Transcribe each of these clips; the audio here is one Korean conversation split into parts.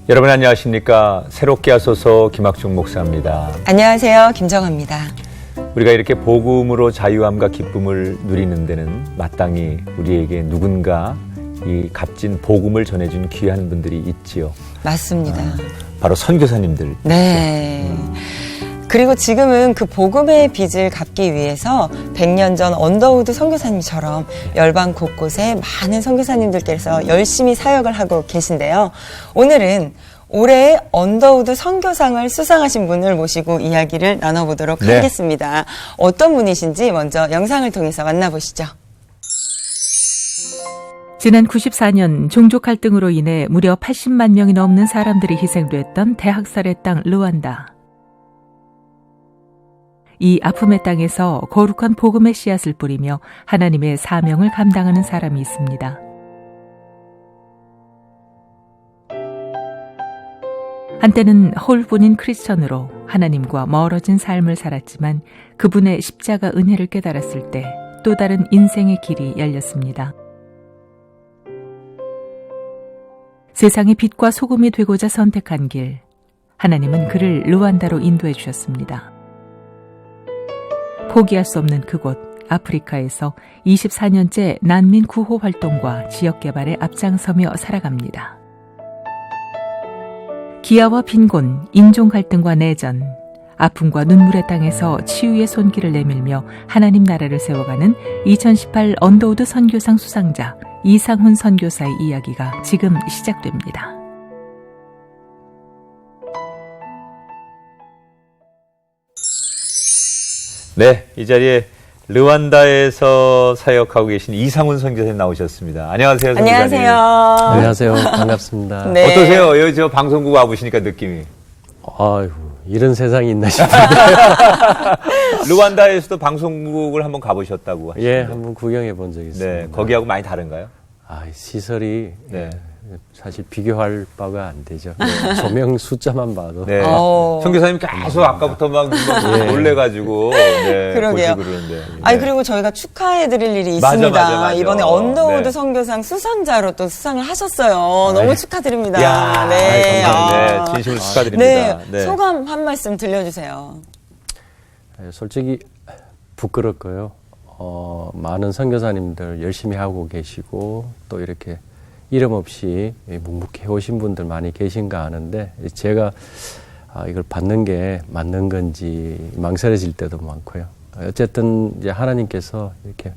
여러분 안녕하십니까? 새롭게 하소서 김학중 목사입니다. 안녕하세요. 김정아입니다. 우리가 이렇게 복음으로 자유함과 기쁨을 누리는 데는 마땅히 우리에게 누군가 이 값진 복음을 전해준 귀한 분들이 있지요. 맞습니다. 바로 선교사님들. 네. 그리고 지금은 그 복음의 빚을 갚기 위해서 100년 전 언더우드 선교사님처럼 열방 곳곳에 많은 선교사님들께서 열심히 사역을 하고 계신데요. 오늘은 올해의 언더우드 선교상을 수상하신 분을 모시고 이야기를 나눠보도록 하겠습니다. 어떤 분이신지 먼저 영상을 통해서 만나보시죠. 지난 94년 종족 갈등으로 인해 무려 80만 명이 넘는 사람들이 희생됐던 대학살의 땅 르완다. 이 아픔의 땅에서 거룩한 복음의 씨앗을 뿌리며 하나님의 사명을 감당하는 사람이 있습니다. 한때는 홀뿐인 크리스천으로 하나님과 멀어진 삶을 살았지만 그분의 십자가 은혜를 깨달았을 때 또 다른 인생의 길이 열렸습니다. 세상의 빛과 소금이 되고자 선택한 길, 하나님은 그를 르완다로 인도해 주셨습니다. 포기할 수 없는 그곳 아프리카에서 24년째 난민 구호 활동과 지역 개발에 앞장서며 살아갑니다. 기아와 빈곤, 인종 갈등과 내전, 아픔과 눈물의 땅에서 치유의 손길을 내밀며 하나님 나라를 세워가는 2018 언더우드 선교상 수상자 이상훈 선교사의 이야기가 지금 시작됩니다. 네, 이 자리에 르완다에서 사역하고 계신 이상훈 선교사님 나오셨습니다. 안녕하세요, 선교사님. 안녕하세요. 안녕하세요. 반갑습니다. 네. 어떠세요? 여기 저 방송국 와보시니까 느낌이? 아유, 이런 세상이 있나 싶어요. 르완다에서도 방송국을 한번 가보셨다고 하시죠? 예, 한번 구경해 본 적이 있습니다. 네, 거기하고 많이 다른가요? 아, 시설이 네. 사실 비교할 바가 안 되죠. 조명 숫자만 봐도. 네. 어. 선교사님 계속 아까부터 막 놀래가지고 네, 그러게요. 보시고 그러는데. 아니 그리고 저희가 축하해드릴 일이 맞아, 있습니다. 맞아. 이번에 언더우드 네. 선교상 수상자로 또 수상을 하셨어요. 너무 축하드립니다. 야, 네. 감사합니다. 네, 진심으로 축하드립니다. 네. 소감 한 말씀 들려주세요. 솔직히 부끄럽고요. 많은 선교사님들 열심히 하고 계시고 또 이렇게 이름 없이 묵묵히 오신 분들 많이 계신가 하는데 제가 이걸 받는 게 맞는 건지 망설여질 때도 많고요. 어쨌든 이제 하나님께서 이렇게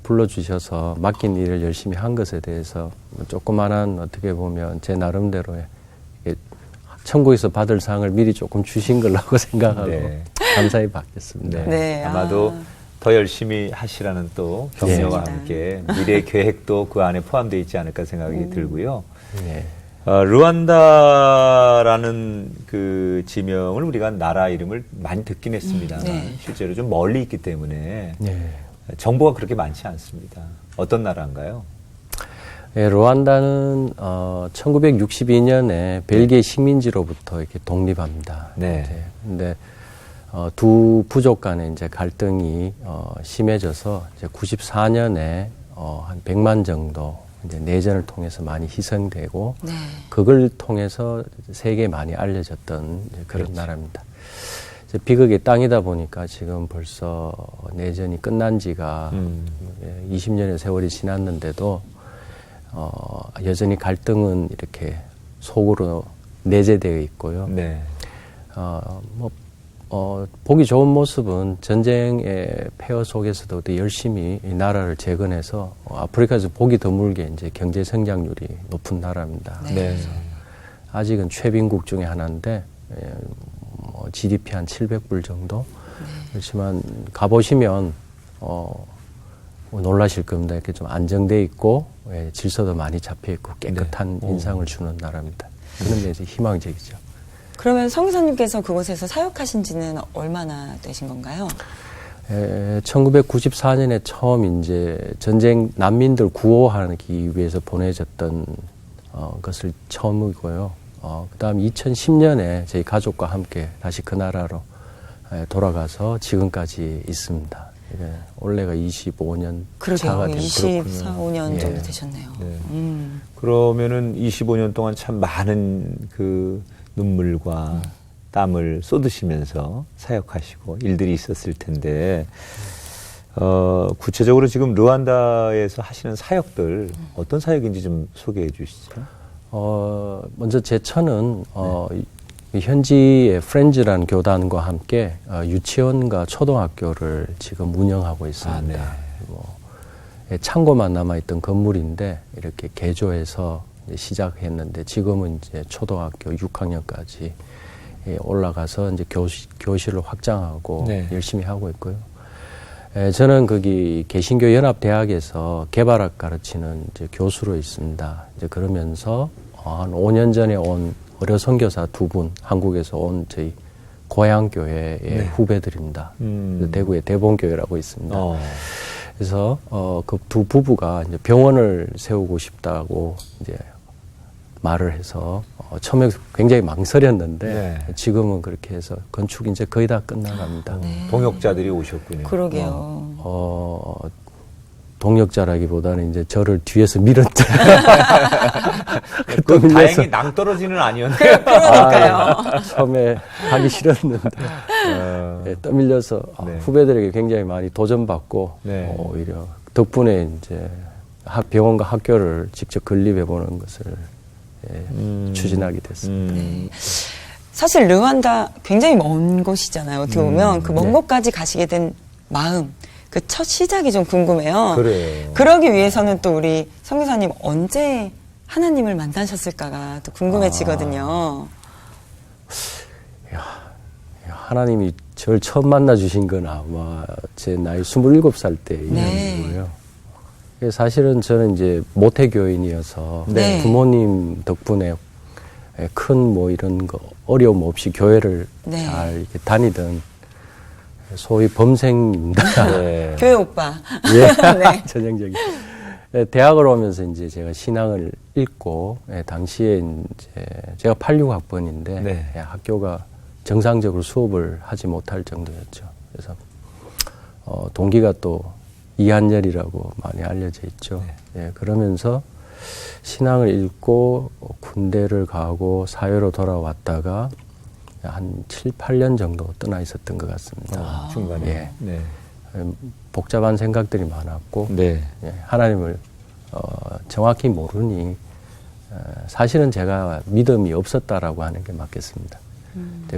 불러주셔서 맡긴 일을 열심히 한 것에 대해서 조그만한 어떻게 보면 제 나름대로의 천국에서 받을 상을 미리 조금 주신 걸라고 생각하고 네. 감사히 받겠습니다. 네. 네. 아마도 더 열심히 하시라는 또 격려와 네. 함께 미래 계획도 그 안에 포함되어 있지 않을까 생각이 들고요. 네. 르완다라는 그 지명을 우리가 나라 이름을 많이 듣긴 했습니다만 네. 실제로 좀 멀리 있기 때문에 네. 정보가 그렇게 많지 않습니다. 어떤 나라인가요? 예, 르완다는 1962년에 벨기에 식민지로부터 이렇게 독립합니다. 네. 근데 두 부족 간의 이제 갈등이 심해져서 이제 94년에 한 100만 정도 이제 내전을 통해서 많이 희생되고 네. 그걸 통해서 세계에 많이 알려졌던 이제 그런 그렇죠. 나라입니다. 이제 비극의 땅이다 보니까 지금 벌써 내전이 끝난 지가 20년의 세월이 지났는데도 여전히 갈등은 이렇게 속으로 내재되어 있고요. 네. 보기 좋은 모습은 전쟁의 폐허 속에서도 열심히 이 나라를 재건해서 아프리카에서 보기 드물게 이제 경제 성장률이 높은 나라입니다. 네. 아직은 최빈국 중에 하나인데 GDP 한 700불 정도. 그렇지만 가보시면 놀라실 겁니다. 이렇게 좀 안정돼 있고 질서도 많이 잡혀 있고 깨끗한 인상을 주는 나라입니다. 그런 데서 희망적이죠. 그러면 선교사님께서 그곳에서 사역하신 지는 얼마나 되신 건가요? 1994년에 처음 이제 전쟁 난민들 구호하기 위해서 보내졌던 것을 처음이고요. 그다음 2010년에 저희 가족과 함께 다시 그 나라로 돌아가서 지금까지 있습니다. 이게 올해가 25년 그러게요. 차가 된 24, 5년 예. 정도 되셨네요. 네. 그러면은 25년 동안 참 많은 그 눈물과 땀을 쏟으시면서 사역하시고 일들이 있었을 텐데, 구체적으로 지금 르완다에서 하시는 사역들 어떤 사역인지 좀 소개해 주시죠. 먼저 제 처는 이 현지의 프렌즈라는 교단과 함께 유치원과 초등학교를 지금 운영하고 있습니다. 아, 네. 그리고 창고만 남아있던 건물인데 이렇게 개조해서 이제 시작했는데 지금은 이제 초등학교 6학년까지 올라가서 이제 교실을 확장하고 네. 열심히 하고 있고요. 저는 거기 개신교 연합대학에서 개발학 가르치는 이제 교수로 있습니다. 이제 그러면서 한 5년 전에 온 어려 선교사 2분, 한국에서 온 저희 고향교회의 네. 후배들입니다. 대구에 대본교회라고 있습니다. 그래서 그 두 부부가 이제 병원을 세우고 싶다고 이제 말을 해서 처음에 굉장히 망설였는데 네. 지금은 그렇게 해서 건축이 이제 거의 다 끝나갑니다. 동역자들이 오셨군요. 그러게요. 동역자라기보다는 이제 저를 뒤에서 밀었죠. 그 다행히 낭떠러지는 아니었네. 그러니까요. 처음에 하기 싫었는데 떠밀려서 네. 후배들에게 굉장히 많이 도전받고 네. 오히려 덕분에 이제 병원과 학교를 직접 건립해 보는 것을 추진하게 됐습니다. 사실 르완다 굉장히 먼 곳이잖아요. 어떻게 보면 그 먼 네. 곳까지 가시게 된 마음, 그 첫 시작이 좀 궁금해요. 그래요. 그러기 위해서는 또 우리 선교사님 언제 하나님을 만나셨을까가 또 궁금해지거든요. 하나님이 저를 처음 만나 주신 건 아마 제 나이 27살 때 네. 일이고요. 사실은 저는 이제 모태교인이어서 네. 부모님 덕분에 큰 뭐 이런 거 어려움 없이 교회를 네. 잘 이렇게 다니던 소위 범생입니다. 네. 교회 오빠. 예, 네. 전형적인. 대학을 오면서 이제 제가 신앙을 읽고, 당시에 이제 제가 86학번인데, 네. 학교가 정상적으로 수업을 하지 못할 정도였죠. 그래서, 동기가 또 이한열이라고 많이 알려져 있죠. 네. 그러면서 신앙을 읽고 군대를 가고 사회로 돌아왔다가 한 7, 8년 정도 떠나 있었던 것 같습니다. 중간에. 예. 네. 복잡한 생각들이 많았고, 네. 하나님을 정확히 모르니 사실은 제가 믿음이 없었다라고 하는 게 맞겠습니다.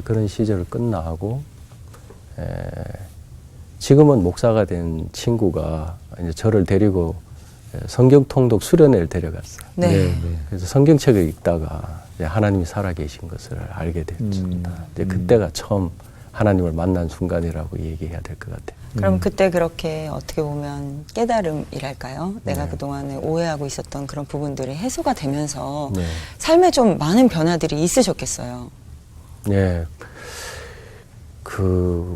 그런 시절을 끝나고 지금은 목사가 된 친구가 이제 저를 데리고 성경 통독 수련회를 데려갔어요. 네. 그래서 성경책을 읽다가 이제 하나님이 살아계신 것을 알게 됐습니다. 이제 그때가 처음 하나님을 만난 순간이라고 얘기해야 될 것 같아요. 그럼 그때 그렇게 어떻게 보면 깨달음이랄까요? 내가 그동안에 오해하고 있었던 그런 부분들이 해소가 되면서 네. 삶에 좀 많은 변화들이 있으셨겠어요. 네.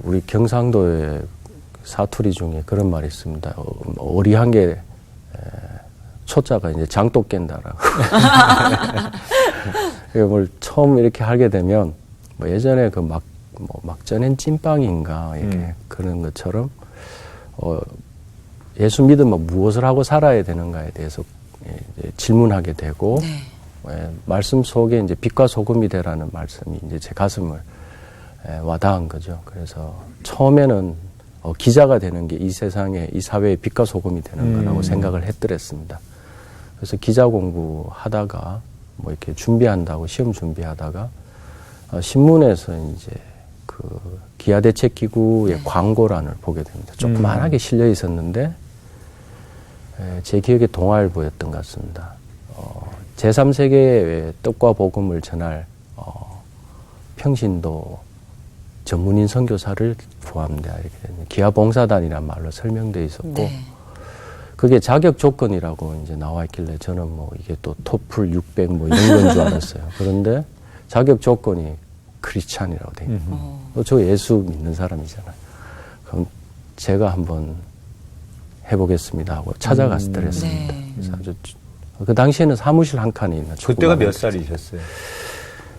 우리 경상도의 사투리 중에 그런 말이 있습니다. 어리한 게 초자가 이제 장독 깬다라고. 뭘 처음 이렇게 하게 되면 뭐 예전에 그 막전엔 찐빵인가 이렇게 그런 것처럼 예수 믿으면 무엇을 하고 살아야 되는가에 대해서 이제 질문하게 되고 네. 말씀 속에 이제 빛과 소금이 되라는 말씀이 이제 제 가슴을 와닿은 거죠. 그래서 처음에는 기자가 되는 게 이 세상에 이 사회의 빛과 소금이 되는 거라고 생각을 했더랬습니다. 그래서 기자 공부하다가 뭐 이렇게 준비한다고 시험 준비하다가 신문에서 이제 그 기아대책기구의 광고란을 보게 됩니다. 조그만하게 실려 있었는데 제 기억에 동아일보였던 것 같습니다. 제3세계의 떡과 복음을 전할 평신도 전문인 선교사를 구합니다. 이렇게 기아봉사단이라는 말로 설명되어 있었고 네. 그게 자격 조건이라고 이제 나와 있길래 저는 뭐 이게 또 토플 600 뭐 이런 건 줄 알았어요. 그런데 자격 조건이 크리스찬이라고 돼 있고 저 예수 믿는 사람이잖아요. 그럼 제가 한번 해보겠습니다 하고 찾아갔더랬습니다. 네. 그래서 아주 그 당시에는 사무실 한 칸에 있는 그때가 몇 살이셨어요?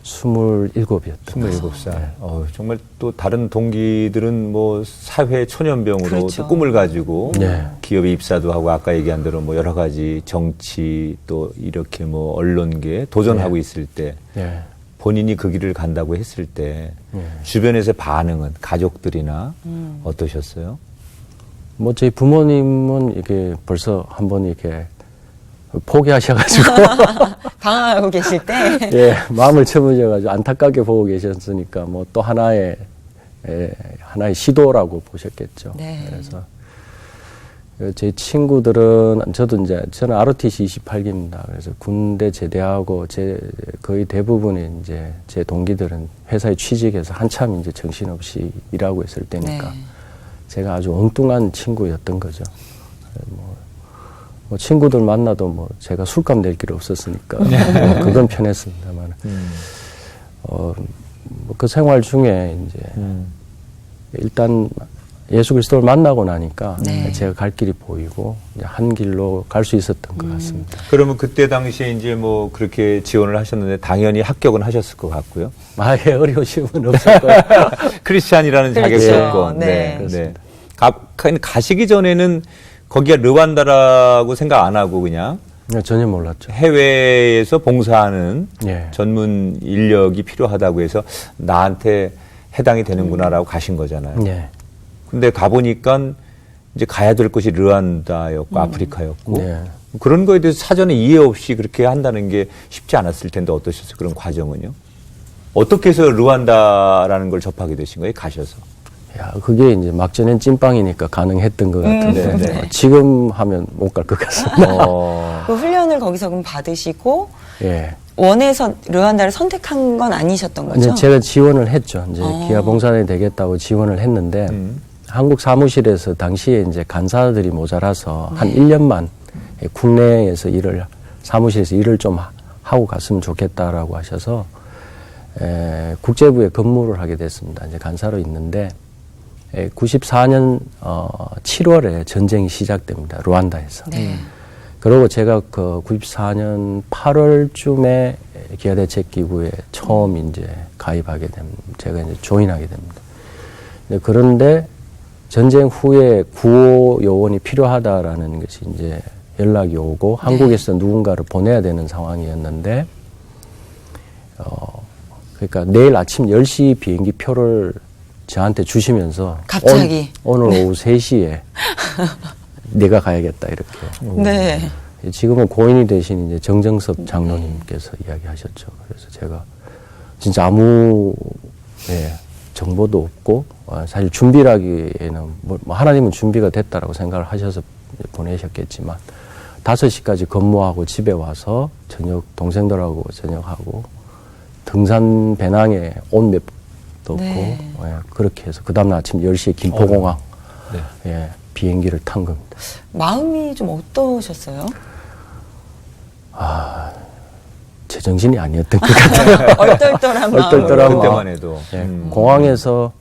27이었던 27살. 정말 또 다른 동기들은 뭐 사회 초년병으로 그렇죠. 또 꿈을 가지고 네. 기업에 입사도 하고 아까 얘기한 대로 뭐 여러 가지 정치 또 이렇게 뭐 언론계 도전하고 있을 때 네. 본인이 그 길을 간다고 했을 때 네. 주변에서의 반응은 가족들이나 어떠셨어요? 뭐 저희 부모님은 이게 벌써 한번 이렇게 포기하셔가지고 방황하고 계실 때. 예, 마음을 쳐보셔가지고 안타깝게 보고 계셨으니까 뭐 또 하나의 시도라고 보셨겠죠. 네. 그래서 제 친구들은 저는 ROTC 28기입니다. 그래서 군대 제대하고 거의 대부분이 이제 제 동기들은 회사에 취직해서 한참 이제 정신없이 일하고 있을 때니까 네. 제가 아주 엉뚱한 친구였던 거죠. 뭐 친구들 만나도 뭐 제가 술값 낼 길 없었으니까 뭐 그건 편했습니다만 그 생활 중에 이제 일단 예수 그리스도를 만나고 나니까 네. 제가 갈 길이 보이고 이제 한 길로 갈 수 있었던 것 같습니다. 그러면 그때 당시에 이제 뭐 그렇게 지원을 하셨는데 당연히 합격은 하셨을 것 같고요. 아예 어려우심은 없었고요. 크리스찬이라는 그렇죠. 자격 조건. 네. 그렇습니다. 가시기 전에는 거기가 르완다라고 생각 안 하고 그냥 전혀 몰랐죠. 해외에서 봉사하는 예. 전문 인력이 필요하다고 해서 나한테 해당이 되는구나라고 가신 거잖아요. 예. 근데 가보니까 이제 가야 될 곳이 르완다였고 아프리카였고 네. 그런 거에 대해서 사전에 이해 없이 그렇게 한다는 게 쉽지 않았을 텐데 어떠셨어요? 그런 과정은요? 어떻게 해서 르완다라는 걸 접하게 되신 거예요? 가셔서. 야, 그게 이제 막전엔 찐빵이니까 가능했던 것 같은데 네. 지금 하면 못 갈 것 같습니다. 그 훈련을 거기서 그럼 받으시고 예. 원해서 르완다를 선택한 건 아니셨던 거죠? 이제 제가 지원을 했죠. 이제 기아 봉사단이 되겠다고 지원을 했는데 한국 사무실에서 당시에 이제 간사들이 모자라서 한 1년만 국내에서 사무실에서 일을 좀 하고 갔으면 좋겠다라고 하셔서 국제부에 근무를 하게 됐습니다. 이제 간사로 있는데 94년 7월에 전쟁이 시작됩니다. 루안다에서. 네. 그리고 제가 그 94년 8월쯤에 기아대책기구에 처음 이제 가입하게 됩니다. 제가 이제 조인하게 됩니다. 그런데 전쟁 후에 구호 요원이 필요하다라는 것이 이제 연락이 오고 한국에서 누군가를 보내야 되는 상황이었는데, 그러니까 내일 아침 10시 비행기 표를 저한테 주시면서 갑자기 오늘 오후 3시에 내가 가야겠다 이렇게. 네. 지금은 고인이 되신 이제 정정섭 장로님께서 이야기하셨죠. 그래서 제가 진짜 아무 정보도 없고 사실 준비라기에는 뭐 하나님은 준비가 됐다라고 생각을 하셔서 보내셨겠지만 5시까지 근무하고 집에 와서 저녁 동생들하고 저녁하고 등산 배낭에 옷 몇 도 없고 네. 그렇게 해서 그 다음날 아침 10시에 김포공항 비행기를 탄 겁니다. 마음이 좀 어떠셨어요? 제정신이 아니었던 것 같아요. 얼떨떨한 마음. 얼떨떨한 그때만 마음. 해도. 공항에서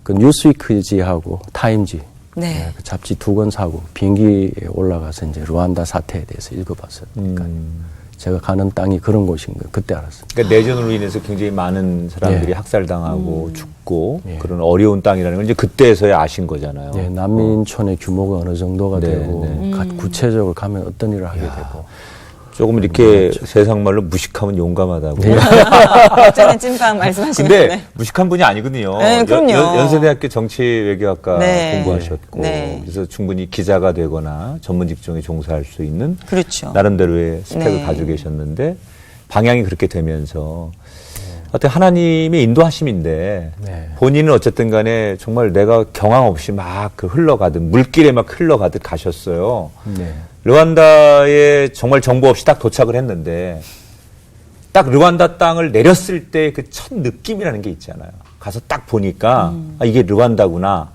그 뉴스위크지하고 타임지 네. 그 잡지 2권 사고 비행기에 올라가서 이제 루안다 사태에 대해서 읽어봤어요. 그러니까 제가 가는 땅이 그런 곳인 걸 그때 알았습니다. 그러니까 내전으로 인해서 굉장히 많은 사람들이 학살당하고 죽고 그런 어려운 땅이라는 걸 이제 그때서야 아신 거잖아요. 난민촌의 규모가 어느 정도가 네, 되고 구체적으로 가면 어떤 일을 하게 되고 조금 이렇게 세상 말로 무식하면 용감하다고. 어쩌면 찐빵 말씀하시는 근데 거네. 무식한 분이 아니거든요. 네, 그럼요. 연세대학교 정치외교학과 네. 공부하셨고 네. 그래서 충분히 기자가 되거나 전문 직종에 종사할 수 있는 그렇죠. 나름대로의 스펙을 네. 가지고 계셨는데 방향이 그렇게 되면서 어떤 하나님의 인도하심인데 네. 본인은 어쨌든 간에 정말 내가 경황 없이 막 그 흘러가듯 물길에 막 흘러가듯 가셨어요. 네. 르완다에 정말 정보 없이 딱 도착을 했는데 딱 르완다 땅을 내렸을 때 그 첫 느낌이라는 게 있잖아요. 가서 딱 보니까 아, 이게 르완다구나.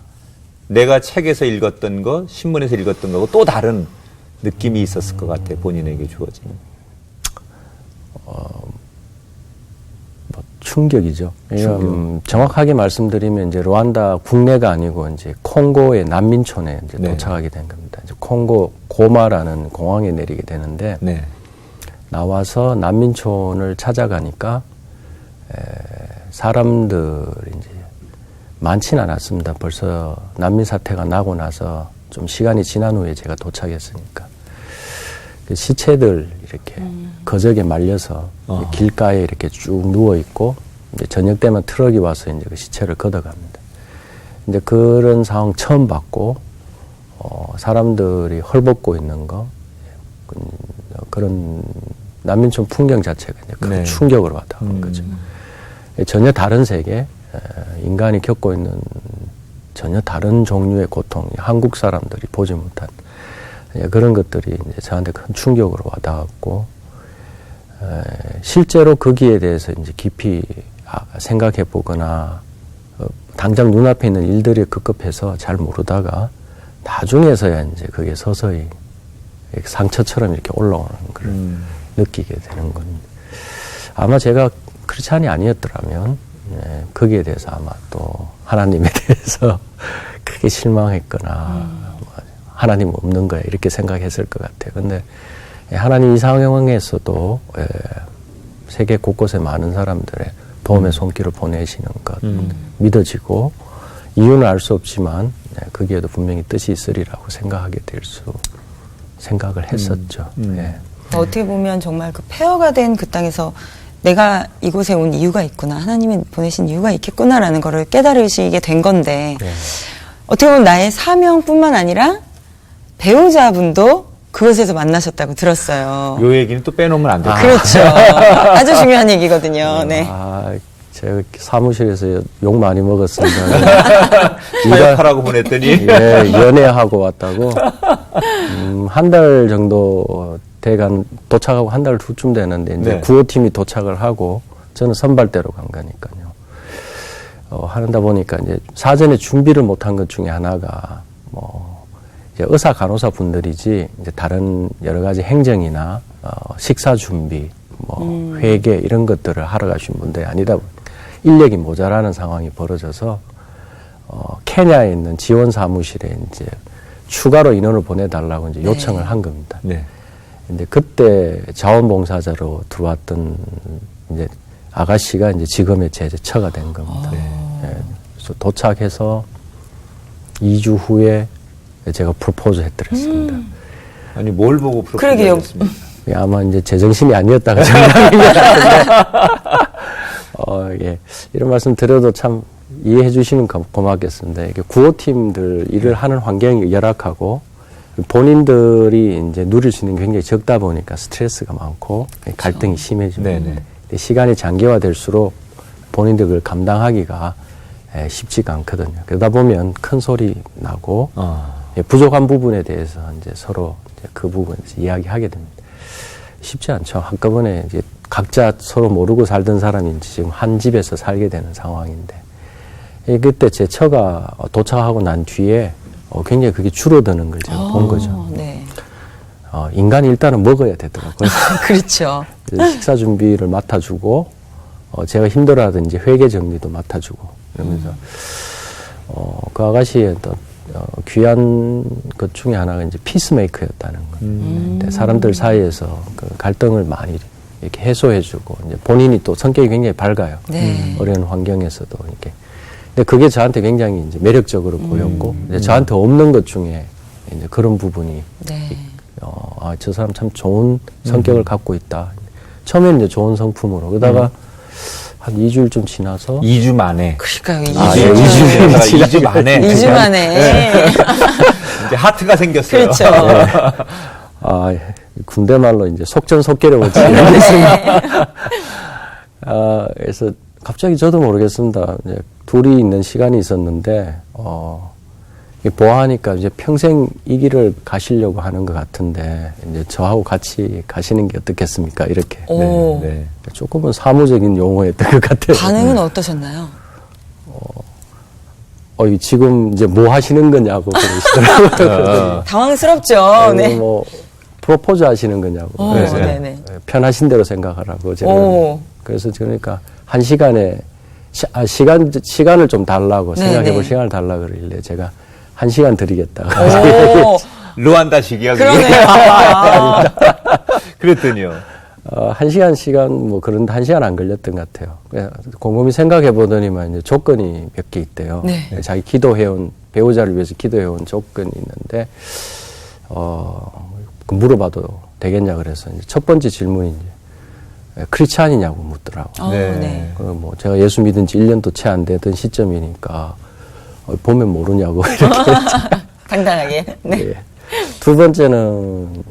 내가 책에서 읽었던 거, 신문에서 읽었던 거하고 또 다른 느낌이 있었을 것 같아요. 본인에게 주어진. 충격이죠. 정확하게 말씀드리면 이제 루안다 국내가 아니고 이제 콩고의 난민촌에 이제 네. 도착하게 된 겁니다. 이제 콩고 고마라는 공항에 내리게 되는데 네. 나와서 난민촌을 찾아가니까 사람들이 이제 많지는 않았습니다. 벌써 난민 사태가 나고 나서 좀 시간이 지난 후에 제가 도착했으니까 그 시체들 이렇게 거적에 말려서 길가에 이렇게 쭉 누워 있고 이제 저녁 되면 트럭이 와서 이제 그 시체를 걷어갑니다. 이제 그런 상황 처음 봤고 사람들이 헐벗고 있는 거 그런 난민촌 풍경 자체가 이제 큰 네. 충격으로 와닿은 거죠. 전혀 다른 세계, 인간이 겪고 있는 전혀 다른 종류의 고통, 한국 사람들이 보지 못한 그런 것들이 이제 저한테 큰 충격으로 와닿았고, 실제로 거기에 대해서 이제 깊이 생각해 보거나, 당장 눈앞에 있는 일들이 급급해서 잘 모르다가 나중에서야 이제 그게 서서히 상처처럼 이렇게 올라오는 걸 느끼게 되는 건 아마 제가 크리스찬이 아니었더라면 거기에 대해서 아마 또 하나님에 대해서 크게 실망했거나 하나님 없는 거야 이렇게 생각했을 것 같아요. 근데 하나님 이 상황에서도 세계 곳곳에 많은 사람들의 도움의 손길을 보내시는 것 믿어지고 이유는 알 수 없지만 거기에도 분명히 뜻이 있으리라고 생각을 했었죠. 예. 어떻게 보면 정말 그 폐허가 된 그 땅에서 내가 이곳에 온 이유가 있구나. 하나님이 보내신 이유가 있겠구나라는 거를 깨달으시게 된 건데 네. 어떻게 보면 나의 사명뿐만 아니라 배우자분도 그곳에서 만나셨다고 들었어요. 요 얘기는 또 빼놓으면 안 돼요. 그렇죠. 아주 중요한 얘기거든요. 네. 제가 사무실에서 욕 많이 먹었습니다. 사역하라고 보냈더니 예, 연애하고 왔다고. 한 달 정도 대간 도착하고 한 달 후쯤 되는데 이제 네. 구호팀이 도착을 하고 저는 선발대로 간 거니까요. 하다 보니까 이제 사전에 준비를 못한 것 중에 하나가 뭐 이제 의사 간호사 분들이지 이제 다른 여러 가지 행정이나 식사 준비, 뭐 회계 이런 것들을 하러 가신 분들이 아니다 보니까 인력이 모자라는 상황이 벌어져서 케냐에 있는 지원 사무실에 이제 추가로 인원을 보내달라고 이제 요청을 한 겁니다. 네. 근데 그때 자원봉사자로 들어왔던 이제 아가씨가 이제 지금의 제 처가 된 겁니다. 예, 그래서 도착해서 2주 후에 제가 프로포즈 해드렸습니다. 아니 뭘 보고 그러게요. 프로포즈했습니까? 아마 이제 제정신이 아니었다가 정답인 것 같은데, 예. 이런 말씀 드려도 참 이해해 주시면 고맙겠습니다. 이게 구호팀들 일을 하는 환경이 열악하고, 본인들이 이제 누릴 수 있는 게 굉장히 적다 보니까 스트레스가 많고, 갈등이 심해지고, 네네. 시간이 장기화될수록 본인들 그걸 감당하기가 쉽지가 않거든요. 그러다 보면 큰 소리 나고, 부족한 부분에 대해서 이제 서로 이제 그 부분에서 이야기하게 됩니다. 쉽지 않죠. 한꺼번에 이제 각자 서로 모르고 살던 사람이 이제 지금 한 집에서 살게 되는 상황인데, 그때 제 처가 도착하고 난 뒤에 굉장히 그게 줄어드는 걸 제가 본 거죠. 네. 인간이 일단은 먹어야 되더라고요. 그렇죠. 식사 준비를 맡아주고, 제가 힘들어하던 이제 회계 정리도 맡아주고, 이러면서, 그 아가씨의 또, 귀한 것 중에 하나가 이제 피스메이커였다는 건데, 사람들 사이에서 그 갈등을 많이 이렇게 해소해주고, 이제 본인이 또 성격이 굉장히 밝아요. 네. 어려운 환경에서도 이렇게. 근데 그게 저한테 굉장히 이제 매력적으로 보였고, 이제 저한테 없는 것 중에 이제 그런 부분이, 네. 저 사람 참 좋은 성격을 갖고 있다. 처음에는 이제 좋은 성품으로, 그러다가 한 2주일 좀 지나서 2주 만에. 그러니까요. 예, 2주 만에. 2주 만에. 이제 하트가 생겼어요. 그렇죠. 군대 말로 이제 속전속결이라고 그래서 갑자기 저도 모르겠습니다. 이제 둘이 있는 시간이 있었는데, 보아하니까 이제 평생 이 길을 가시려고 하는 것 같은데, 이제 저하고 같이 가시는 게 어떻겠습니까? 이렇게. 오. 네. 조금은 사무적인 용어였던 것 같아요. 반응은 어떠셨나요? 지금 이제 뭐 하시는 거냐고 그러시더라고요. 당황스럽죠. 네. 뭐, 프로포즈 하시는 거냐고. 오, 그래서 네네. 편하신 대로 생각하라고 제가. 오. 그래서 그러니까 한 시간에 시간을 좀 달라고 네네. 생각해 볼 시간을 달라고 그러길래 제가 1시간 드리겠다. 오. 르완다식이야. 그게. 그러네요. 그랬더니요. 시간 뭐 그런데 1시간 안 걸렸던 것 같아요. 곰곰이 생각해 보더니만 이제 조건이 몇 개 있대요. 네. 자기 기도해온 배우자를 위해서 기도해온 조건이 있는데 그 물어봐도 되겠냐 그래서 이제 첫 번째 질문이 이제 크리스찬이냐고 묻더라고. 네. 뭐 제가 예수 믿은 지 1년도 채 안 되던 시점이니까 보면 모르냐고 이렇게 간단하게. 네. 예. 두 번째는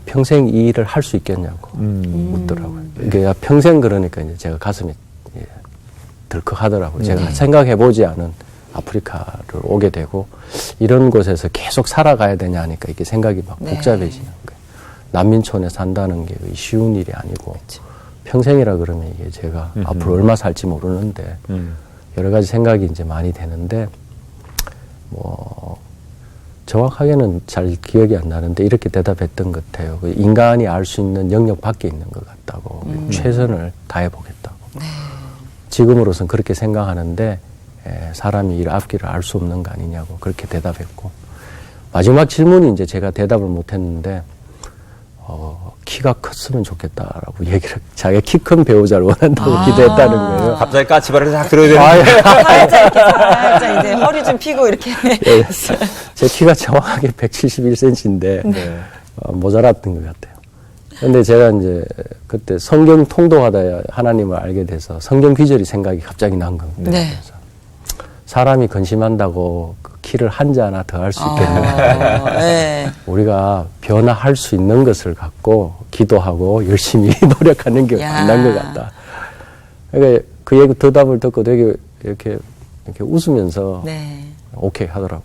평생 이 일을 할 수 있겠냐고 묻더라고요. 이게 평생 그러니까 이제 제가 가슴이 덜컥하더라고요. 제가 생각해보지 않은 아프리카를 오게 되고 이런 곳에서 계속 살아가야 되냐 하니까 이게 생각이 막 복잡해지는 거예요. 난민촌에 산다는 게 쉬운 일이 아니고 평생이라 그러면 이게 제가 앞으로 얼마 살지 모르는데 여러 가지 생각이 이제 많이 되는데 뭐 정확하게는 잘 기억이 안 나는데 이렇게 대답했던 것 같아요. 인간이 알 수 있는 영역 밖에 있는 것 같다고 최선을 다해보겠다고. 지금으로선 그렇게 생각하는데 사람이 이 앞길을 알 수 없는 거 아니냐고 그렇게 대답했고 마지막 질문이 이제 제가 대답을 못했는데 키가 컸으면 좋겠다라고 얘기를 자기가 키 큰 배우자를 원한다고 기대했다는 거예요. 갑자기 까치발을 싹 들어야 되는데. 살짝 이제 허리 좀 피고 이렇게. 제 키가 정확하게 171cm인데 모자랐던 것 같아요. 근데 제가 이제 그때 성경 통독하다 하나님을 알게 돼서 성경 귀절이 생각이 갑자기 난 겁니다. 네. 그래서 사람이 근심한다고 그 키를 한 자 하나 더 할 수 있겠는가. 네. 우리가 변화할 수 있는 것을 갖고 기도하고 열심히 노력하는 게 맞는 것 같다. 그러니까 그 얘기 대답을 듣고 되게 이렇게 웃으면서 네. 오케이 하더라고요.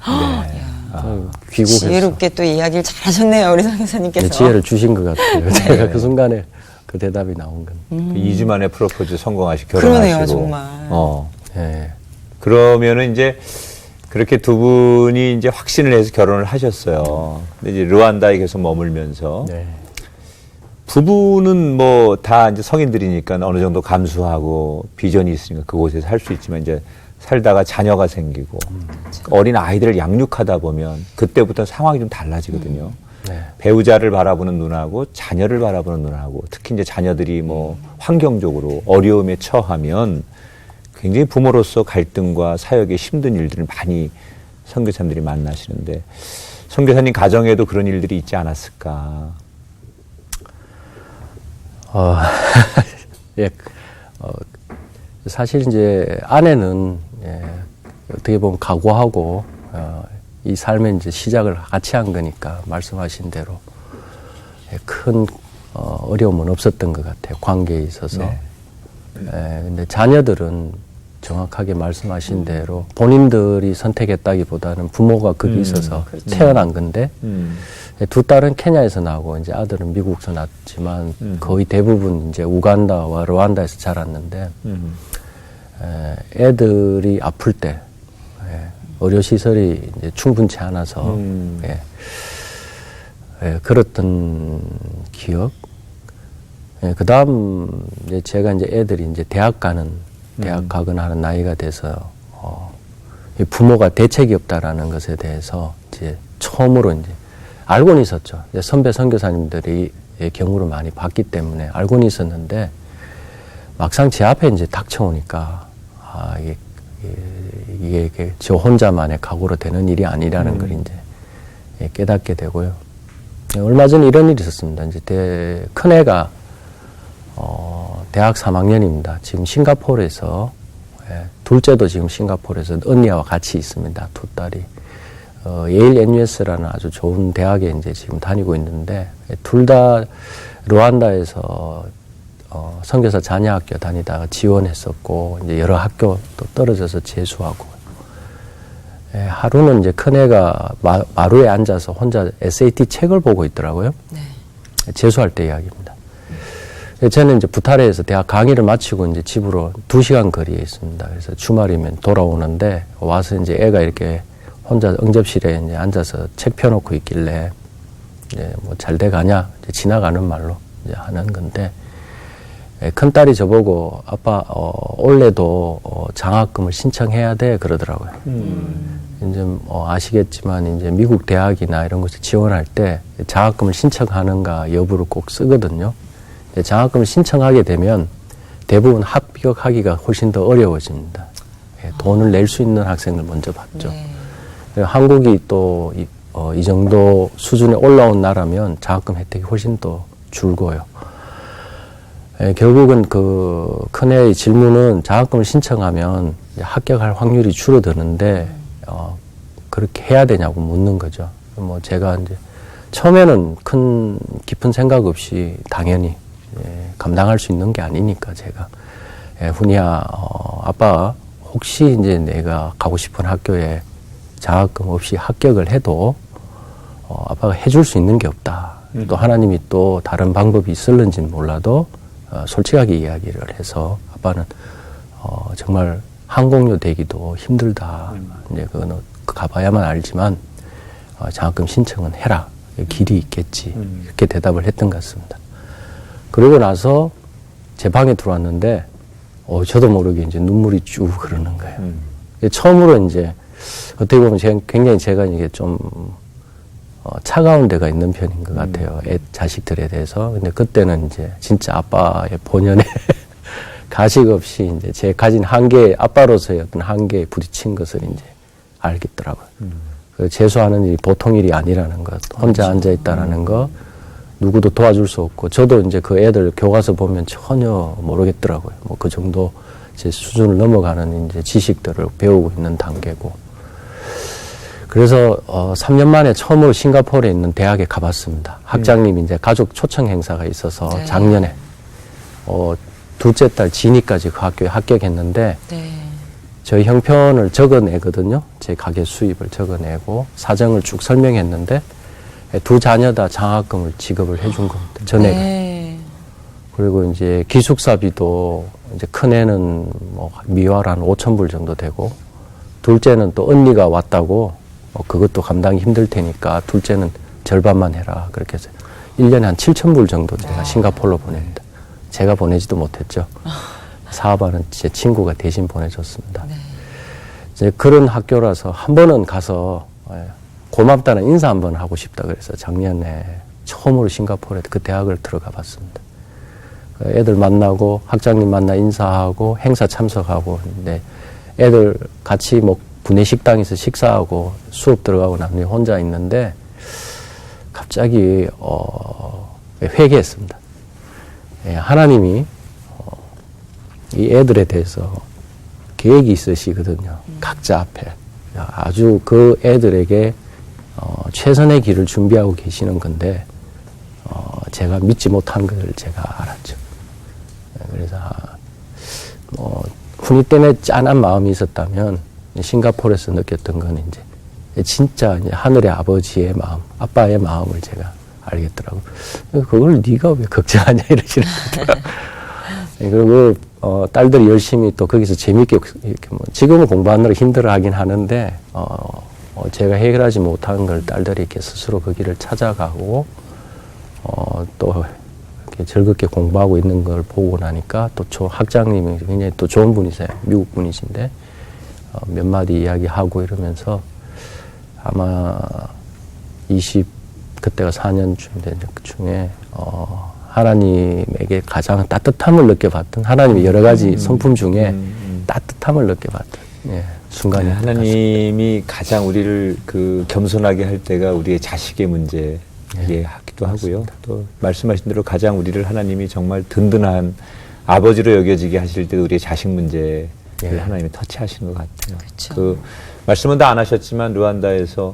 귀국해서. 지혜롭게 또 이야기를 잘하셨네요, 우리 선교사님께서. 지혜를 주신 것 같아요. 제가 그 순간에 그 대답이 나온 건. 2주 만에 프로포즈 성공하시고 결혼하시고. 그러네요, 정말. 예. 그러면은 이제 그렇게 두 분이 이제 확신을 해서 결혼을 하셨어요. 근데 이제 르완다에 계속 머물면서 네. 부부는 뭐 다 이제 성인들이니까 어느 정도 감수하고 비전이 있으니까 그곳에서 할 수 있지만 이제 살다가 자녀가 생기고 어린 아이들을 양육하다 보면 그때부터 상황이 좀 달라지거든요. 네. 배우자를 바라보는 눈하고 자녀를 바라보는 눈하고 특히 이제 자녀들이 뭐 환경적으로 어려움에 처하면 굉장히 부모로서 갈등과 사역에 힘든 일들을 많이 선교사님들이 만나시는데 선교사님 가정에도 그런 일들이 있지 않았을까? 예. 사실 이제 아내는 어떻게 보면 각오하고 이 삶의 이제 시작을 같이 한 거니까 말씀하신 대로 큰 어려움은 없었던 것 같아요. 관계에 있어서. 네. 근데 자녀들은 정확하게 말씀하신 대로 본인들이 선택했다기보다는 부모가 거기 있어서 태어난 건데 두 딸은 케냐에서 나고 이제 아들은 미국에서 낳았지만 거의 대부분 이제 우간다와 르완다에서 자랐는데 애들이 아플 때 의료 시설이 이제 충분치 않아서 그랬던 기억. 그 다음 이제 제가 이제 애들이 이제 대학 가거나 하는 나이가 돼서 부모가 대책이 없다라는 것에 대해서 이제 처음으로 이제 알고는 있었죠. 이제 선배 선교사님들이 경우를 많이 봤기 때문에 알고는 있었는데 막상 제 앞에 이제 닥쳐오니까 이게 저 혼자만의 각오로 되는 일이 아니라는 걸 이제 깨닫게 되고요. 얼마 전에 이런 일이 있었습니다. 이제 큰 애가 대학 3학년입니다. 지금 싱가포르에서 둘째도 지금 싱가포르에서 언니와 같이 있습니다. 두 딸이 예일 NUS라는 아주 좋은 대학에 이제 지금 다니고 있는데 둘 다 르완다에서 선교사 자녀학교 다니다가 지원했었고 이제 여러 학교 또 떨어져서 재수하고 하루는 이제 큰애가 마루에 앉아서 혼자 SAT 책을 보고 있더라고요. 네. 재수할 때 이야기입니다. 저는 이제 부타레에서 대학 강의를 마치고 이제 집으로 2시간 거리에 있습니다. 그래서 주말이면 돌아오는데 와서 이제 애가 이렇게 혼자 응접실에 이제 앉아서 책 펴놓고 있길래 이제 뭐 잘 돼 가냐 이제 지나가는 말로 이제 하는 건데 큰 딸이 저보고 아빠 올해도 장학금을 신청해야 돼 그러더라고요. 이제 아시겠지만 이제 미국 대학이나 이런 곳에 지원할 때 장학금을 신청하는가 여부를 꼭 쓰거든요. 장학금을 신청하게 되면 대부분 합격하기가 훨씬 더 어려워집니다. 돈을 낼 수 있는 학생을 먼저 받죠. 네. 한국이 또 이 정도 수준에 올라온 나라면 장학금 혜택이 훨씬 더 줄고요. 결국은 그 큰애의 질문은 장학금을 신청하면 합격할 확률이 줄어드는데 그렇게 해야 되냐고 묻는 거죠. 뭐 제가 이제 처음에는 큰 깊은 생각 없이 당연히 감당할 수 있는 게 아니니까 제가 훈이야 아빠 혹시 이제 내가 가고 싶은 학교에 장학금 없이 합격을 해도 아빠가 해줄 수 있는 게 없다. 또 하나님이 또 다른 방법이 있을는지는 몰라도 솔직하게 이야기를 해서 아빠는 정말 항공료 대기도 힘들다. 이제 그거는 가봐야만 알지만 장학금 신청은 해라. 길이 있겠지. 이렇게 대답을 했던 것 같습니다. 그러고 나서 제 방에 들어왔는데 저도 모르게 이제 눈물이 쭉 흐르는 거예요. 처음으로 이제 어떻게 보면 굉장히 제가 이게 좀 차가운 데가 있는 편인 것 같아요. 자식들에 대해서. 근데 그때는 이제 진짜 아빠의 본연의 가식 없이 이제 제 가진 한계, 아빠로서의 어떤 한계에 부딪힌 것을 이제 알겠더라고요. 그 재수하는 일이 보통 일이 아니라는 것, 혼자 앉아 있다라는 것, 누구도 도와줄 수 없고, 저도 이제 그 애들 교과서 보면 전혀 모르겠더라고요. 뭐 그 정도 제 수준을 넘어가는 이제 지식들을 배우고 있는 단계고. 그래서 3년 만에 처음으로 싱가포르에 있는 대학에 가봤습니다. 학장님이 이제 가족 초청 행사가 있어서 네. 작년에 둘째 딸 지니까지 그 학교에 합격했는데 네. 저희 형편을 적어내거든요. 제 가게 수입을 적어내고 사정을 쭉 설명했는데 두 자녀 다 장학금을 지급을 해준 겁니다. 전액. 네. 그리고 이제 기숙사비도 이제 큰 애는 뭐 미화로 한 5,000불 정도 되고 둘째는 또 언니가 왔다고 그것도 감당이 힘들 테니까 둘째는 절반만 해라. 그렇게 해서 1년에 한 7,000불 정도 제가 싱가포르로 보냅니다. 제가 보내지도 못했죠. 사업하는 제 친구가 대신 보내줬습니다. 네. 이제 그런 학교라서 한 번은 가서 고맙다는 인사 한번 하고 싶다 그래서 작년에 처음으로 싱가포르에 그 대학을 들어가 봤습니다. 애들 만나고 학장님 만나 인사하고 행사 참석하고 근데 애들 같이 뭐 구내식당에서 식사하고 수업 들어가고 나면 혼자 있는데 갑자기 회개했습니다. 하나님이 이 애들에 대해서 계획이 있으시거든요. 각자 앞에 아주 그 애들에게 최선의 길을 준비하고 계시는 건데 제가 믿지 못한 것을 제가 알았죠. 그래서 훈이 때문에 짠한 마음이 있었다면 싱가포르에서 느꼈던 건 이제 진짜 이제 하늘의 아버지의 마음, 아빠의 마음을 제가 알겠더라고. 그걸 네가 왜 걱정하냐 이러시는 거더라고. 그리고 딸들이 열심히 또 거기서 재밌게 이렇게 뭐 지금은 공부하느라 힘들어하긴 하는데 제가 해결하지 못한 걸 딸들이 이렇게 스스로 그 길을 찾아가고 또 이렇게 즐겁게 공부하고 있는 걸 보고 나니까 또 학장님이 굉장히 또 좋은 분이세요. 미국 분이신데 몇 마디 이야기하고 이러면서 아마 그때가 4년쯤 된 중에 하나님에게 가장 따뜻함을 느껴봤던 하나님의 여러 가지 성품 중에 따뜻함을 느껴봤던 순간이 하나님이 가장 우리를 그 겸손하게 할 때가 우리의 자식의 문제 하기도 하고요. 또 말씀하신 대로 가장 우리를 하나님이 정말 든든한 아버지로 여겨지게 하실 때 우리의 자식 문제를 하나님이 터치하시는 것 같아요. 그렇죠. 그 말씀은 다 안 하셨지만 르완다에서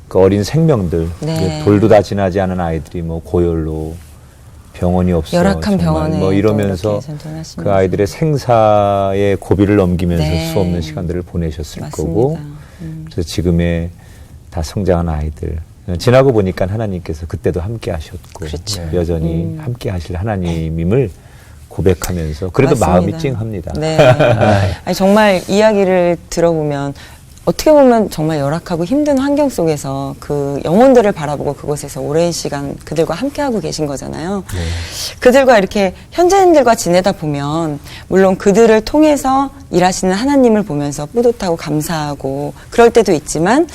그 어린 생명들, 네. 돌도 다 지나지 않은 아이들이 뭐 고열로 병원이 없어 열악한 병원에 뭐 이러면서 그 아이들의 생사의 고비를 넘기면서 네. 수없는 시간들을 보내셨을 맞습니다. 거고 그래서 지금의 다 성장한 아이들 지나고 보니까 하나님께서 그때도 함께 하셨고 그렇죠. 여전히 함께 하실 하나님임을 고백하면서 그래도 맞습니다. 마음이 찡합니다. 네. 아니, 정말 이야기를 들어보면 어떻게 보면 정말 열악하고 힘든 환경 속에서 그 영혼들을 바라보고 그곳에서 오랜 시간 그들과 함께하고 계신 거잖아요. 네. 그들과 이렇게 현지인들과 지내다 보면 물론 그들을 통해서 일하시는 하나님을 보면서 뿌듯하고 감사하고 그럴 때도 있지만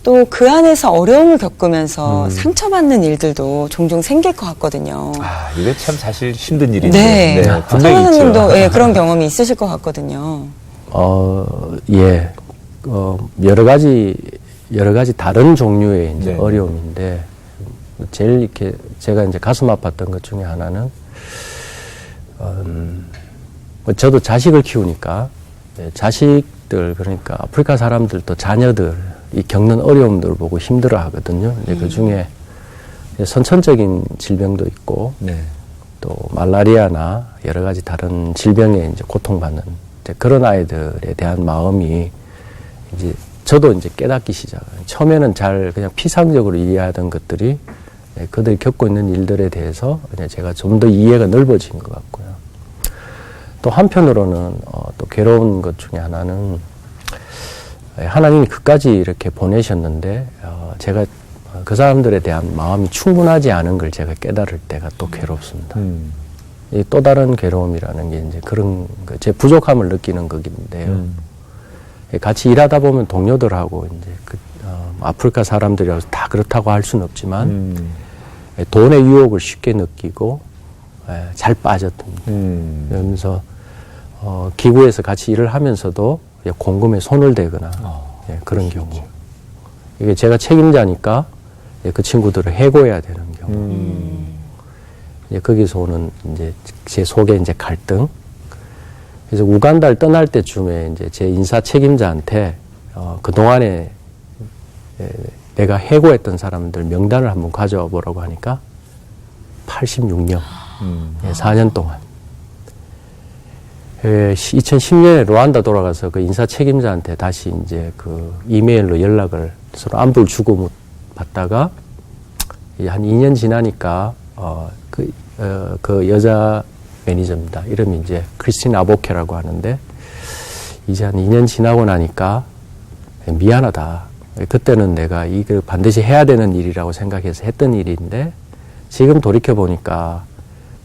또 그 안에서 어려움을 겪으면서 상처받는 일들도 종종 생길 것 같거든요. 아, 이게 참 사실 힘든 일인데. 네, 분명히 있죠. 성교사님도 예, 그런 경험이 있으실 것 같거든요. 예. 여러 가지 다른 종류의 이제 네. 어려움인데, 제일 이렇게 제가 이제 가슴 아팠던 것 중에 하나는, 저도 자식을 키우니까, 자식들, 그러니까 아프리카 사람들도 자녀들, 이 겪는 어려움들을 보고 힘들어 하거든요. 이제 그 중에 선천적인 질병도 있고, 네. 또 말라리아나 여러 가지 다른 질병에 이제 고통받는 이제 그런 아이들에 대한 마음이 이제 저도 이제 깨닫기 시작해요. 처음에는 잘 그냥 피상적으로 이해하던 것들이 그들이 겪고 있는 일들에 대해서 그냥 제가 좀 더 이해가 넓어진 것 같고요. 또 한편으로는 또 괴로운 것 중에 하나는 하나님이 그까지 이렇게 보내셨는데 제가 그 사람들에 대한 마음이 충분하지 않은 걸 제가 깨달을 때가 또 괴롭습니다. 이 또 다른 괴로움이라는 게 이제 그런 제 부족함을 느끼는 거긴데요. 같이 일하다 보면 동료들하고 이제 아프리카 사람들이라서 다 그렇다고 할 수는 없지만 돈의 유혹을 쉽게 느끼고 잘 빠졌습니다. 그러면서 기구에서 같이 일을 하면서도 공금에 손을 대거나 그런 경우. 이게 제가 책임자니까 그 친구들을 해고해야 되는 경우. 이제 거기서 오는 이제 제 속에 이제 갈등. 그래서 우간다를 떠날 때쯤에 이제 제 인사 책임자한테 그 동안에 내가 해고했던 사람들 명단을 한번 가져와 보라고 하니까 86명, 4년 동안. 2010년에 루안다 돌아가서 그 인사 책임자한테 다시 이제 그 이메일로 연락을 서로 안부를 주고 받다가 한 2년 지나니까 그 여자 매니저입니다. 이름이 이제 크리스틴 아보케라고 하는데 이제 한 2년 지나고 나니까 미안하다. 그때는 내가 이걸 반드시 해야 되는 일이라고 생각해서 했던 일인데 지금 돌이켜 보니까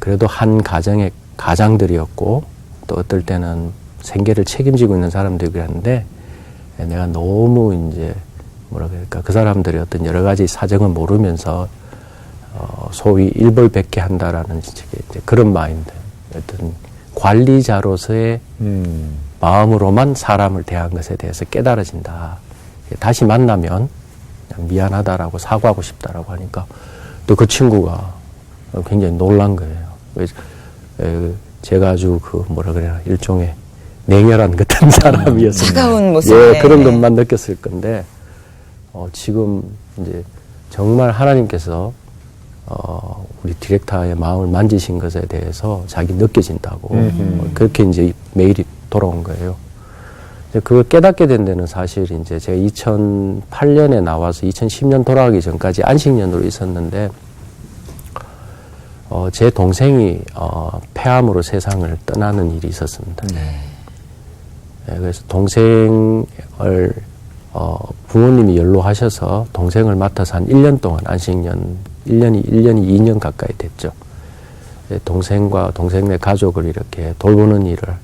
그래도 한 가정의 가장들이었고 또 어떨 때는 생계를 책임지고 있는 사람들이었는데 내가 너무 이제 뭐라 그럴까 그 사람들의 어떤 여러 가지 사정을 모르면서 소위 일벌백계 한다라는 이제 그런 마인드, 어떤 관리자로서의 마음으로만 사람을 대한 것에 대해서 깨달아진다. 다시 만나면 미안하다라고 사과하고 싶다라고 하니까 또 그 친구가 굉장히 놀란 거예요. 제가 아주 그 뭐라 그래야 일종의 냉혈한 같은 사람이었어요. 차가운 모습. 예, 그런 것만 느꼈을 건데 지금 이제 정말 하나님께서 우리 디렉터의 마음을 만지신 것에 대해서 자기 느껴진다고 그렇게 이제 메일이 돌아온 거예요. 그걸 깨닫게 된 데는 사실 이제 제가 2008년에 나와서 2010년 돌아가기 전까지 안식년으로 있었는데 제 동생이 폐암으로 세상을 떠나는 일이 있었습니다. 그래서 동생을 부모님이 연로하셔서 동생을 맡아서 한 1년 동안 안식년 1년이 2년 가까이 됐죠. 동생과 동생네 가족을 이렇게 돌보는 일을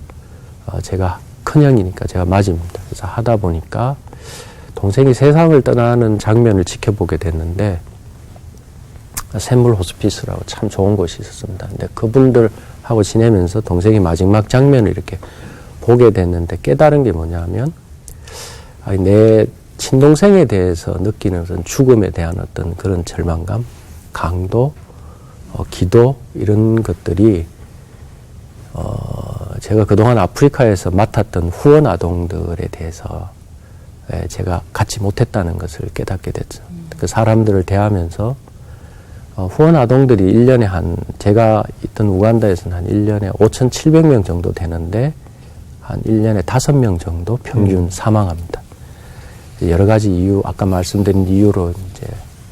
제가 큰형이니까 제가 맞입니다. 그래서 하다 보니까 동생이 세상을 떠나는 장면을 지켜보게 됐는데 샘물 호스피스라고 참 좋은 곳이 있었습니다. 근데 그분들하고 지내면서 동생이 마지막 장면을 이렇게 보게 됐는데 깨달은 게 뭐냐면 내 친동생에 대해서 느끼는 어떤 죽음에 대한 어떤 그런 절망감, 강도, 기도 이런 것들이 제가 그동안 아프리카에서 맡았던 후원 아동들에 대해서 제가 갖지 못했다는 것을 깨닫게 됐죠. 그 사람들을 대하면서 후원 아동들이 1년에 제가 있던 우간다에서는 한 1년에 5,700명 정도 되는데 한 1년에 5명 정도 평균 사망합니다. 여러 가지 이유, 아까 말씀드린 이유로 이제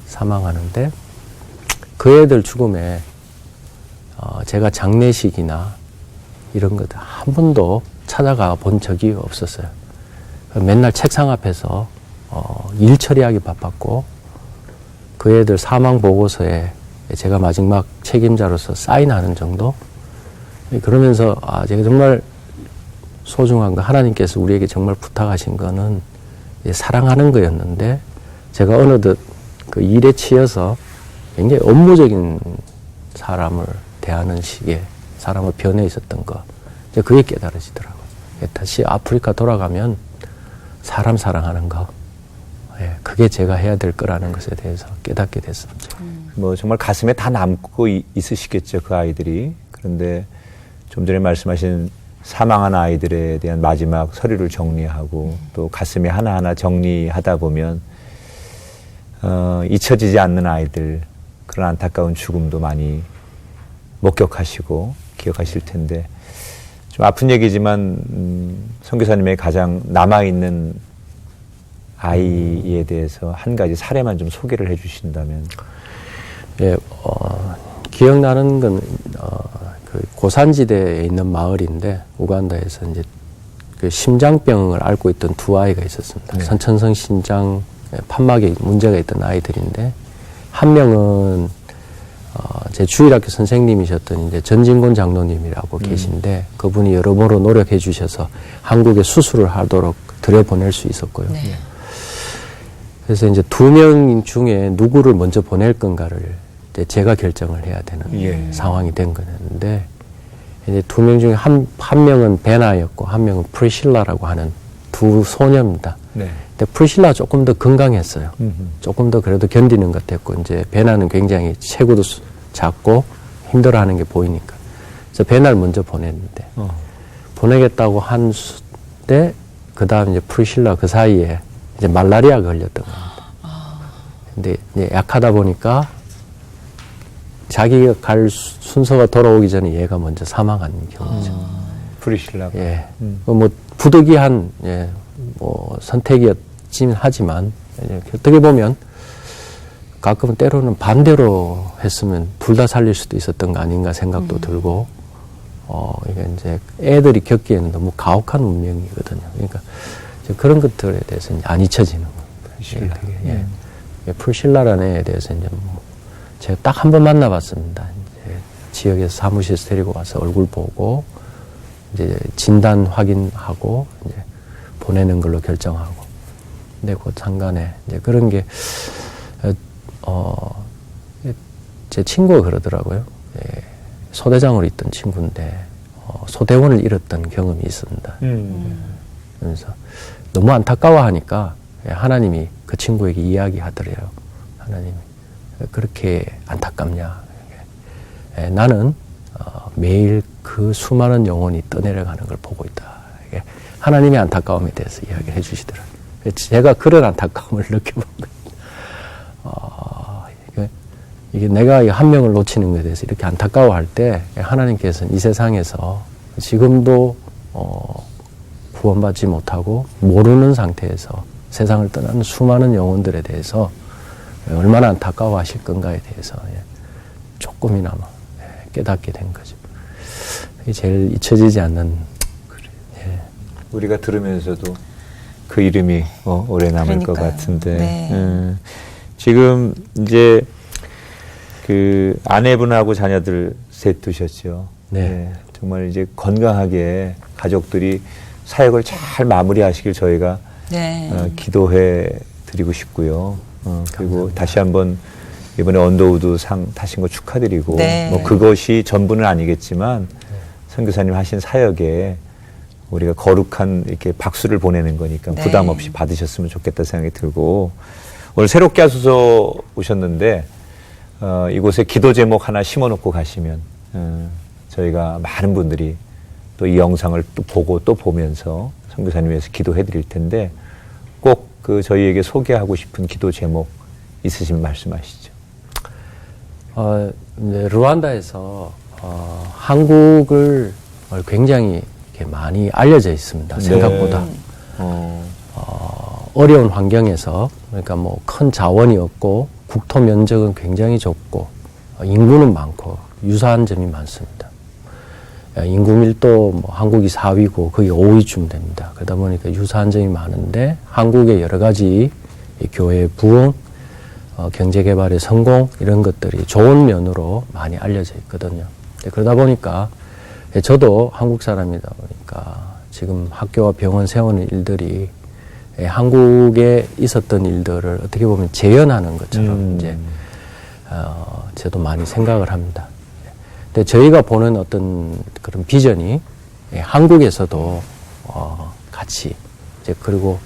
사망하는데 그 애들 죽음에 제가 장례식이나 이런 것들 한 번도 찾아가 본 적이 없었어요. 맨날 책상 앞에서 일 처리하기 바빴고 그 애들 사망 보고서에 제가 마지막 책임자로서 사인하는 정도. 그러면서 제가 정말 소중한 거 하나님께서 우리에게 정말 부탁하신 거는 사랑하는 거였는데 제가 어느덧 그 일에 치여서 굉장히 업무적인 사람을 대하는 식의 사람을 변해 있었던 거. 이제 그게 깨달아지더라고요. 다시 아프리카 돌아가면 사람 사랑하는 거. 그게 제가 해야 될 거라는 것에 대해서 깨닫게 됐습니다. 뭐 정말 가슴에 다 남고 있으시겠죠, 그 아이들이. 그런데 좀 전에 말씀하신 사망한 아이들에 대한 마지막 서류를 정리하고 또 가슴에 하나하나 정리하다 보면 잊혀지지 않는 아이들, 그런 안타까운 죽음도 많이 목격하시고 기억하실 텐데, 좀 아픈 얘기지만 선교사님의 가장 남아있는 아이에 대해서 한 가지 사례만 좀 소개를 해주신다면. 예, 기억나는 건 그 고산지대에 있는 마을인데 우간다에서 이제 그 심장병을 앓고 있던 두 아이가 있었습니다. 네. 선천성 신장 판막에 문제가 있던 아이들인데 한 명은 제 주일학교 선생님이셨던 이제 전진곤 장로님이라고 계신데 그분이 여러모로 노력해 주셔서 한국에 수술을 하도록 들여보낼 수 있었고요. 네. 그래서 이제 두 명 중에 누구를 먼저 보낼 건가를 이제 제가 결정을 해야 되는 예. 상황이 된 거였는데 이제 두 명 중에 한 명은 베나였고 한 명은 프리실라라고 하는 두 소녀입니다. 네. 근데 프리실라 조금 더 건강했어요. 음흠. 조금 더 그래도 견디는 것 같았고 이제 베나는 굉장히 체구도 작고 힘들어하는 게 보이니까 그래서 베나를 먼저 보냈는데 보내겠다고 한 때 그다음 이제 프리실라 그 사이에 이제 말라리아가 걸렸던 겁니다. 근데 이제 약하다 보니까 자기가 갈 순서가 돌아오기 전에 얘가 먼저 사망한 경우죠. 프리실라가. 예. 뭐 부득이한 뭐 선택이었긴 하지만 어떻게 보면 가끔은 때로는 반대로 했으면 둘 다 살릴 수도 있었던 거 아닌가 생각도 들고 이게 이제 애들이 겪기에는 너무 가혹한 운명이거든요. 그러니까 이제 그런 것들에 대해서 이제 안 잊혀지는 겁니다. 프리실라. 예. 프리실라라는 애에 대해서 이제 뭐 제가 딱 한 번 만나봤습니다. 이제 지역에서 사무실에서 데리고 와서 얼굴 보고 이제 진단 확인하고 이제 보내는 걸로 결정하고. 근데 그 상간에 이제 그런 게 제 친구가 그러더라고요. 예, 소대장으로 있던 친구인데 소대원을 잃었던 경험이 있습니다. 그래서 너무 안타까워하니까 하나님이 그 친구에게 이야기하더래요. 하나님이 그렇게 안타깝냐. 나는 매일 그 수많은 영혼이 떠내려가는 걸 보고 있다. 하나님의 안타까움에 대해서 이야기를 해주시더라고요. 제가 그런 안타까움을 느껴본 거예요. 이게 내가 한 명을 놓치는 것에 대해서 이렇게 안타까워할 때 하나님께서는 이 세상에서 지금도 구원받지 못하고 모르는 상태에서 세상을 떠나는 수많은 영혼들에 대해서 얼마나 안타까워하실 건가에 대해서 조금이나마 깨닫게 된 거죠. 이게 제일 잊혀지지 않는. 우리가 들으면서도 그 이름이 오래 남을 것 그러니까요. 같은데. 네. 지금 이제 그 아내분하고 자녀들 셋 두셨죠. 네. 정말 이제 건강하게 가족들이 사역을 잘 마무리하시길 저희가 네. 기도해 드리고 싶고요. 그리고 감사합니다. 다시 한번 이번에 언더우드 상 타신 거 축하드리고 네. 뭐 그것이 전부는 아니겠지만 선교사님 하신 사역에 우리가 거룩한 이렇게 박수를 보내는 거니까 네. 부담 없이 받으셨으면 좋겠다 생각이 들고, 오늘 새롭게 하소서 오셨는데 이곳에 기도 제목 하나 심어놓고 가시면 저희가 많은 분들이 또 이 영상을 또 보고 또 보면서 선교사님 위해서 기도해 드릴 텐데, 꼭 그 저희에게 소개하고 싶은 기도 제목 있으시면 말씀하시죠. 이제 루안다에서 한국을 굉장히 이렇게 많이 알려져 있습니다. 생각보다. 어려운 환경에서, 그러니까 뭐 큰 자원이 없고 국토 면적은 굉장히 좁고 인구는 많고 유사한 점이 많습니다. 인구 밀도 뭐 한국이 4위고 거의 5위쯤 됩니다. 그러다 보니까 유사한 점이 많은데 한국의 여러 가지 이 교회 부흥, 경제 개발의 성공 이런 것들이 좋은 면으로 많이 알려져 있거든요. 그러다 보니까 저도 한국 사람이다 보니까 지금 학교와 병원 세우는 일들이 한국에 있었던 일들을 어떻게 보면 재현하는 것처럼 이제 저도 많이 생각을 합니다. 근데 저희가 보는 어떤 그런 비전이 한국에서도 같이 이제 그리고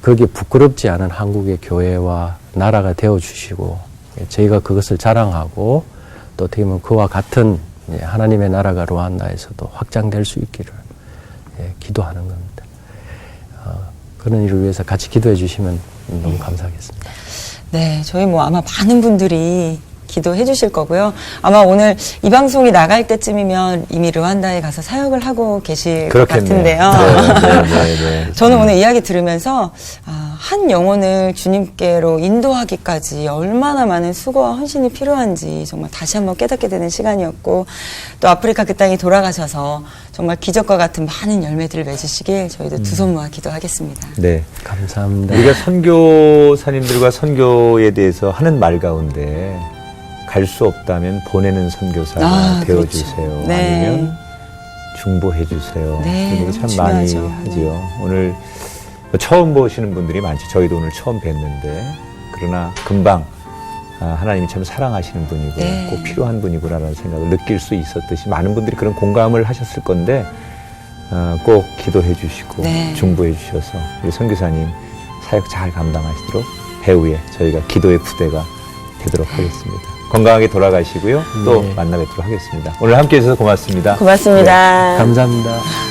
거기에 부끄럽지 않은 한국의 교회와 나라가 되어 주시고 저희가 그것을 자랑하고 또 어떻게 보면 그와 같은 하나님의 나라가 루안다에서도 확장될 수 있기를 기도하는 겁니다. 그런 일을 위해서 같이 기도해 주시면 너무 감사하겠습니다. 네, 저희 뭐 아마 많은 분들이 기도해 주실 거고요. 아마 오늘 이 방송이 나갈 때쯤이면 이미 르완다에 가서 사역을 하고 계실 그렇겠네요. 것 같은데요. 네. 저는 오늘 이야기 들으면서 한 영혼을 주님께로 인도하기까지 얼마나 많은 수고와 헌신이 필요한지 정말 다시 한번 깨닫게 되는 시간이었고 또 아프리카 그 땅에 돌아가셔서 정말 기적과 같은 많은 열매들을 맺으시길 저희도 두 손 모아 기도하겠습니다. 네. 감사합니다. 우리가 선교사님들과 선교에 대해서 하는 말 가운데 갈 수 없다면 보내는 선교사가 되어주세요. 그렇죠. 네. 아니면 중보해주세요. 네, 이런 얘기 참 많이 중요하죠. 하지요. 오늘 처음 보시는 분들이 많죠. 저희도 오늘 처음 뵀는데 그러나 금방 하나님이 참 사랑하시는 분이고 네. 꼭 필요한 분이구나라는 생각을 느낄 수 있었듯이 많은 분들이 그런 공감을 하셨을 건데 꼭 기도해 주시고 네. 중보해 주셔서 우리 선교사님 사역 잘 감당하시도록 배후에 저희가 기도의 부대가 되도록 하겠습니다. 건강하게 돌아가시고요. 또 네. 만나 뵙도록 하겠습니다. 오늘 함께 해주셔서 고맙습니다. 고맙습니다. 감사합니다.